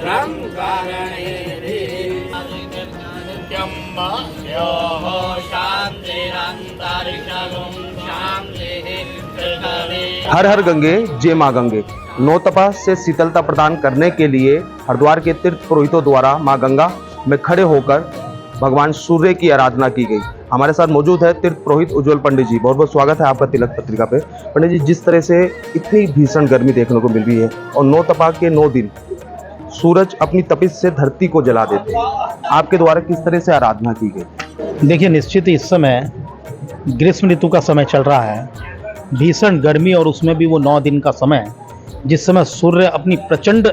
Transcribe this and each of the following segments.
भद्रं हर हर गंगे जय मां गंगे। नौ तपा से शीतलता प्रदान करने के लिए हरिद्वार के तीर्थ पुरोहितों द्वारा मां गंगा में खड़े होकर भगवान सूर्य की आराधना की गई। हमारे साथ मौजूद है तीर्थ पुरोहित उज्जवल पंडित जी। बहुत बहुत स्वागत है आपका तिलक पत्रिका पे। पंडित जी, जिस तरह से इतनी भीषण गर्मी देखने को मिल रही है और नौ तपा के 9 दिन सूरज अपनी तपिश से धरती को जला देते हैं, आपके द्वारा किस तरह से आराधना की गई? देखिए, निश्चित इस समय ग्रीष्म ऋतु का समय चल रहा है, भीषण गर्मी, और उसमें भी वो 9 दिन का समय जिस समय सूर्य अपनी प्रचंड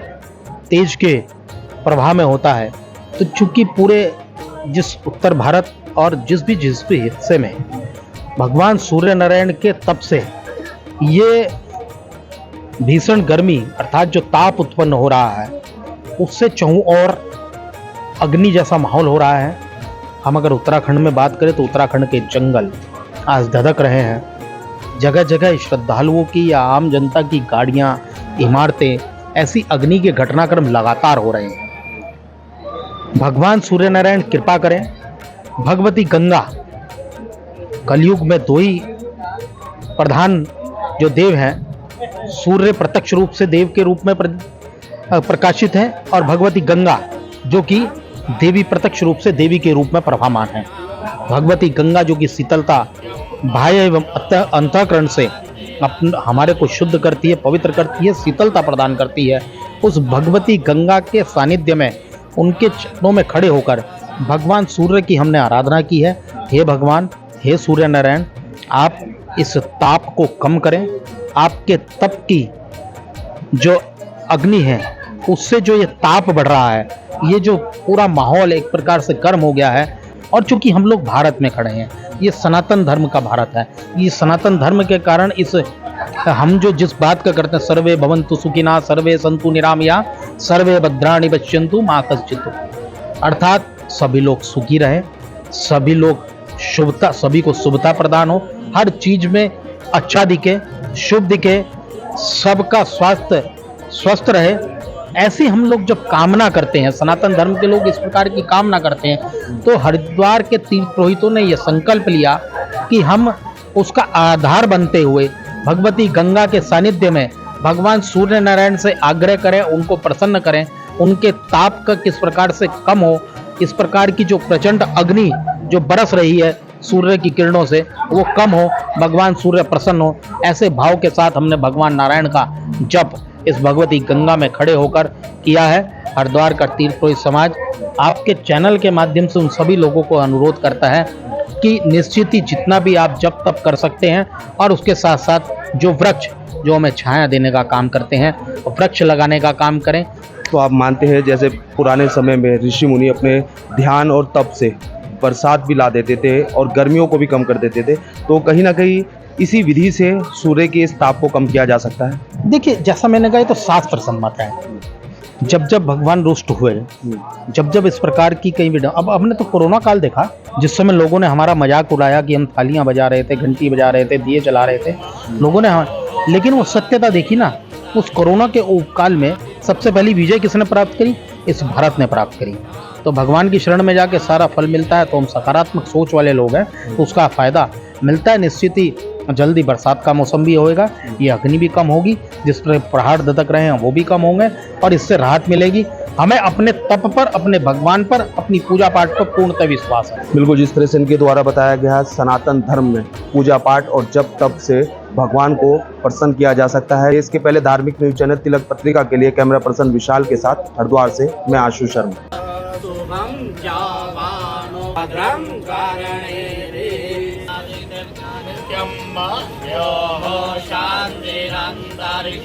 तेज के प्रभाव में होता है। तो चूंकि पूरे जिस उत्तर भारत और जिस भी हिस्से में भगवान सूर्य नारायण के तप से ये भीषण गर्मी अर्थात जो ताप उत्पन्न हो रहा है, उससे चहुं और अग्नि जैसा माहौल हो रहा है। हम अगर उत्तराखंड में बात करें तो उत्तराखंड के जंगल आज धधक रहे हैं। जगह जगह श्रद्धालुओं की या आम जनता की गाड़ियां, इमारतें, ऐसी अग्नि के घटनाक्रम लगातार हो रहे हैं। भगवान सूर्य नारायण कृपा करें। भगवती गंगा, कलयुग में 2 ही प्रधान जो देव हैं, सूर्य प्रत्यक्ष रूप से देव के रूप में प्रकाशित है, और भगवती गंगा जो कि देवी प्रत्यक्ष रूप से देवी के रूप में प्रभामान है। भगवती गंगा जो कि शीतलता बाह्य एवं अंतःकरण से हमारे को शुद्ध करती है, पवित्र करती है, शीतलता प्रदान करती है। उस भगवती गंगा के सानिध्य में उनके चरणों में खड़े होकर भगवान सूर्य की हमने आराधना की है। हे भगवान, हे सूर्य नारायण, आप इस ताप को कम करें। आपके तप की जो अग्नि है उससे जो ये ताप बढ़ रहा है, ये जो पूरा माहौल एक प्रकार से गर्म हो गया है, और चूंकि हम लोग भारत में खड़े हैं, ये सनातन धर्म का भारत है, ये सनातन धर्म के कारण हम जो जिस बात का करते हैं, सर्वे भवन्तु सुखिनः सर्वे सन्तु निरामया सर्वे भद्राणि पश्यन्तु मा कश्चित्, अर्थात सभी लोग सुखी रहें, सभी लोग शुभता, सभी को शुभता प्रदान हो, हर चीज में अच्छा दिखे, शुभ दिखे, सबका स्वास्थ्य स्वस्थ रहे, ऐसी हम लोग जब कामना करते हैं, सनातन धर्म के लोग इस प्रकार की कामना करते हैं, तो हरिद्वार के तीर्थ पुरोहितों ने यह संकल्प लिया कि हम उसका आधार बनते हुए भगवती गंगा के सानिध्य में भगवान सूर्य नारायण से आग्रह करें, उनको प्रसन्न करें, उनके ताप का किस प्रकार से कम हो, इस प्रकार की जो प्रचंड अग्नि जो बरस रही है सूर्य की किरणों से, वो कम हो, भगवान सूर्य प्रसन्न हो। ऐसे भाव के साथ हमने भगवान नारायण का जप इस भगवती गंगा में खड़े होकर किया है। हरिद्वार का तीर्थ पुरोहित समाज आपके चैनल के माध्यम से उन सभी लोगों को अनुरोध करता है कि निश्चित ही जितना भी आप जप तप कर सकते हैं, और उसके साथ साथ जो वृक्ष जो हमें छाया देने का काम करते हैं, वृक्ष लगाने का काम करें। तो आप मानते हैं जैसे पुराने समय में ऋषि मुनि अपने ध्यान और तप से बरसात भी ला देते थे और गर्मियों को भी कम कर देते थे, तो कहीं ना कहीं इसी विधि से सूर्य के इस ताप को कम किया जा सकता है? देखिए, जैसा मैंने कहा, तो शास्त्र सम्मत है। जब जब भगवान रुष्ट हुए, जब जब इस प्रकार की कई भी, अब हमने तो कोरोना काल देखा, जिस समय लोगों ने हमारा मजाक उड़ाया कि हम थालियां बजा रहे थे, घंटी बजा रहे थे, दिए जला रहे थे लोगों ने, लेकिन वो सत्यता देखी ना। उस कोरोना के काल में सबसे पहली विजय किसने प्राप्त करी? इस भारत ने प्राप्त करी। तो भगवान की शरण में जाके सारा फल मिलता है, तो हम सकारात्मक सोच वाले लोग हैं, तो उसका फायदा मिलता है। निश्चित ही जल्दी बरसात का मौसम भी होएगा, ये अग्नि भी कम होगी, जिस तरह पहाड़ धधक रहे हैं वो भी कम होंगे, और इससे राहत मिलेगी। हमें अपने तप पर, अपने भगवान पर, अपनी पूजा पाठ पर पूर्णतः विश्वास है। बिल्कुल, जिस तरह से इनके द्वारा बताया गया है, सनातन धर्म में पूजा पाठ और जप तप से भगवान को प्रसन्न किया जा सकता है। इसके पहले धार्मिक न्यूज चैनल तिलक पत्रिका के लिए कैमरा पर्सन विशाल के साथ हरिद्वार से मैं आशु शर्मा। शांतिरंतरिक्षं